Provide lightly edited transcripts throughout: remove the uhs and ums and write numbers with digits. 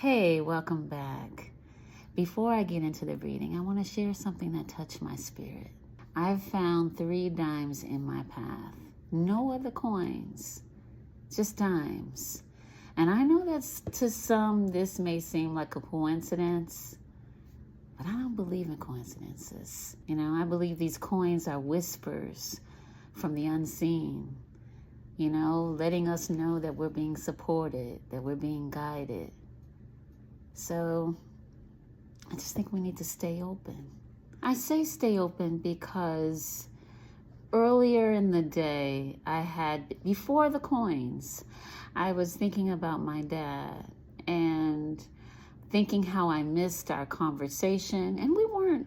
Hey, welcome back. Before I get into the reading, I want to share something that touched my spirit. I've found 3 dimes in my path. No other coins, just dimes. And I know that to some this may seem like a coincidence, but I don't believe in coincidences. I believe these coins are whispers from the unseen, letting us know that we're being supported, that we're being guided. So I just think we need to stay open. I say stay open because earlier in the day, before the coins, I was thinking about my dad and thinking how I missed our conversation. And we weren't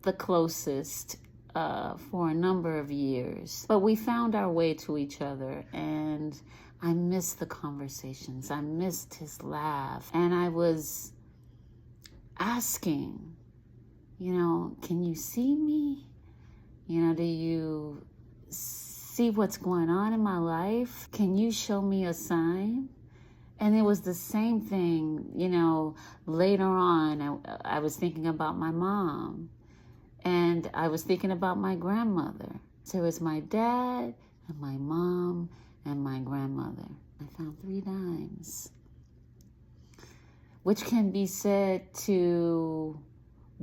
the closest for a number of years, but we found our way to each other, and I missed the conversations. I missed his laugh. And I was asking, can you see me? Do you see what's going on in my life? Can you show me a sign? And it was the same thing, later on. I was thinking about my mom, and I was thinking about my grandmother. So it was my dad and my mom and my grandmother. I found 3 dimes, which can be said to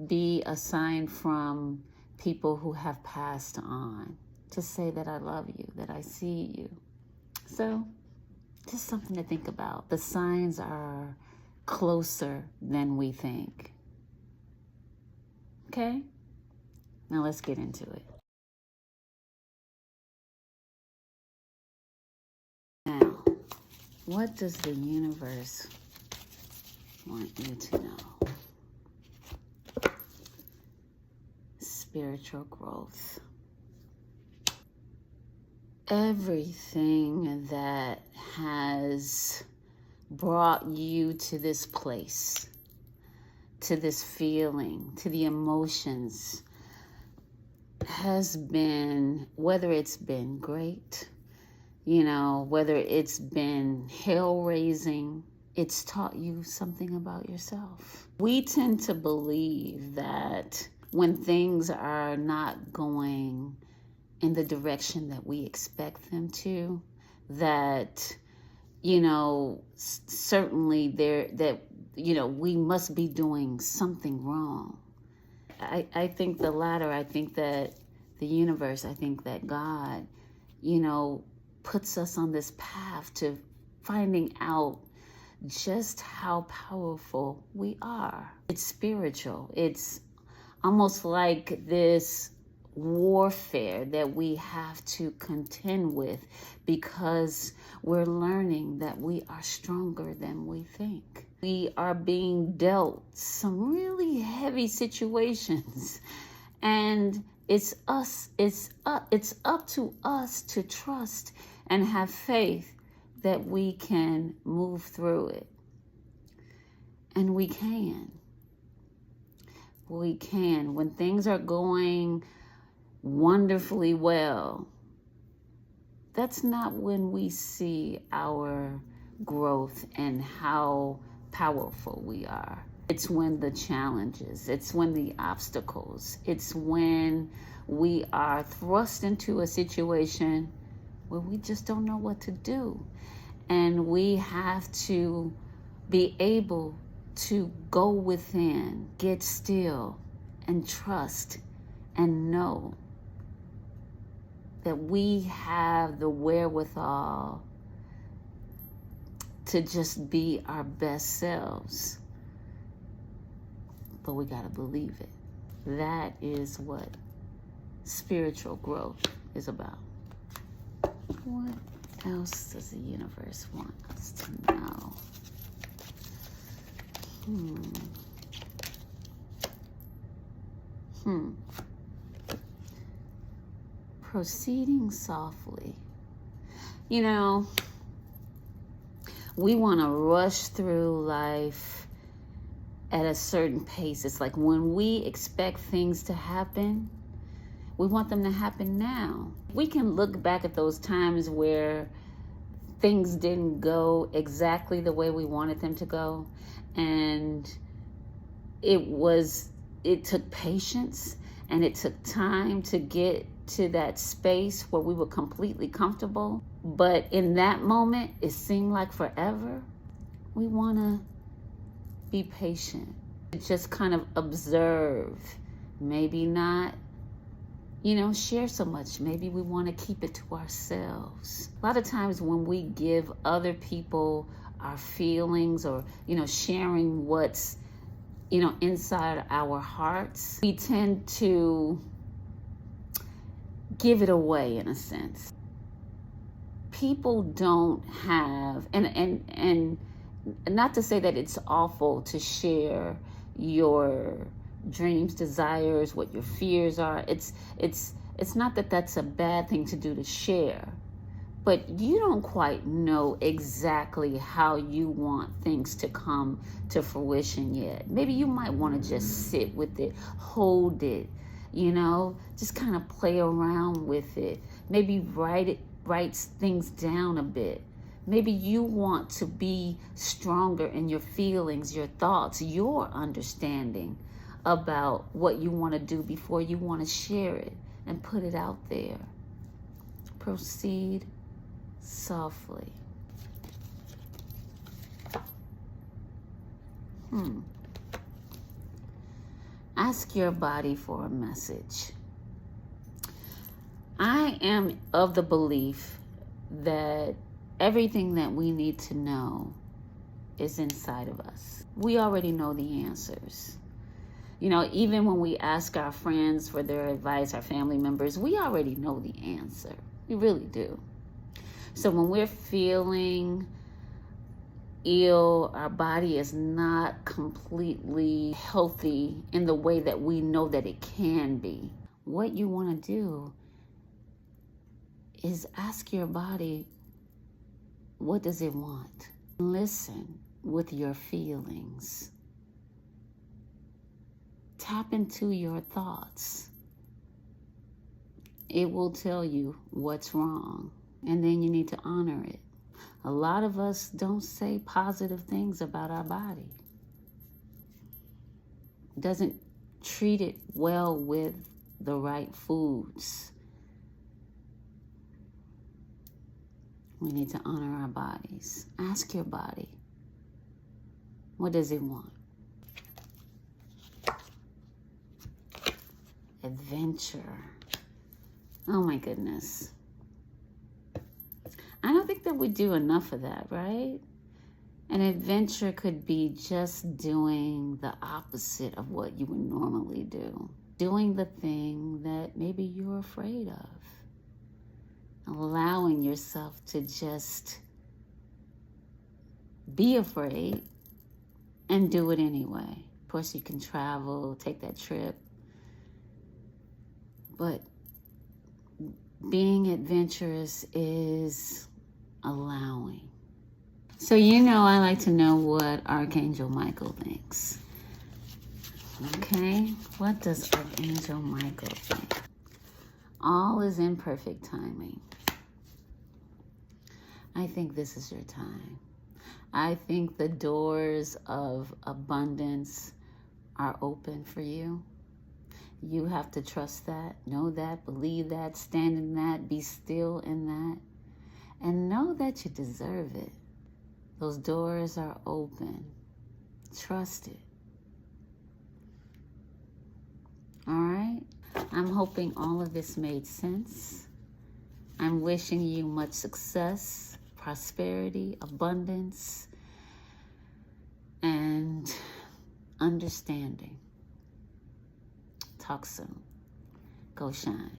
be a sign from people who have passed on, to say that I love you, that I see you. So just something to think about. The signs are closer than we think. Okay? Now let's get into it. Now, what does the universe want you to know? Spiritual growth. Everything that has brought you to this place, to this feeling, to the emotions, has been, whether it's been great, whether it's been hell-raising, it's taught you something about yourself. We tend to believe that when things are not going in the direction that we expect them to, that, certainly we must be doing something wrong. I think the latter. I think that the universe, I think that God, puts us on this path to finding out just how powerful we are. It's spiritual. It's almost like this warfare that we have to contend with, because we're learning that we are stronger than we think. We are being dealt some really heavy situations, and it's up to us to trust and have faith that we can move through it. And we can. We can. When things are going wonderfully well, that's not when we see our growth and how powerful we are. It's when the challenges, it's when the obstacles, it's when we are thrust into a situation where we just don't know what to do. And we have to be able to go within, get still, and trust and know that we have the wherewithal to just be our best selves. But we gotta believe it. That is what spiritual growth is about. What else does the universe want us to know? Proceeding softly. We want to rush through life at a certain pace. It's like when we expect things to happen, we want them to happen now. We can look back at those times where things didn't go exactly the way we wanted them to go, And it took patience, and it took time to get to that space where we were completely comfortable. But in that moment, it seemed like forever. We want to be patient, just kind of observe, maybe not, share so much. Maybe we want to keep it to ourselves. A lot of times when we give other people our feelings, or, sharing what's, inside our hearts, we tend to give it away in a sense. People don't have, and not to say that it's awful to share your dreams, desires, what your fears are. It's not that that's a bad thing to do, to share. But you don't quite know exactly how you want things to come to fruition yet. Maybe you might want to just sit with it, hold it, just kind of play around with it. Maybe write things down a bit. Maybe you want to be stronger in your feelings, your thoughts, your understanding about what you want to do before you want to share it and put it out there. Proceed softly. Ask your body for a message. I am of the belief that everything that we need to know is inside of us. We already know the answers. Even when we ask our friends for their advice, our family members, we already know the answer. We really do. So when we're feeling ill, our body is not completely healthy in the way that we know that it can be. What you want to do is ask your body, what does it want? Listen with your feelings. Tap into your thoughts. It will tell you what's wrong, and then you need to honor it. A lot of us don't say positive things about our body. Doesn't treat it well with the right foods. We need to honor our bodies. Ask your body, what does it want? Adventure. Oh my goodness. I don't think that we do enough of that, right? An adventure could be just doing the opposite of what you would normally do. Doing the thing that maybe you're afraid of. Allowing yourself to just be afraid and do it anyway. Of course, you can travel, take that trip. But being adventurous is allowing. So I like to know what Archangel Michael thinks. Okay, what does Archangel Michael think? All is in perfect timing. I think this is your time. I think the doors of abundance are open for you. You have to trust that, know that, believe that, stand in that, be still in that, and know that you deserve it. Those doors are open. Trust it. All right? I'm hoping all of this made sense. I'm wishing you much success, prosperity, abundance, and understanding. Talk soon. Go shine.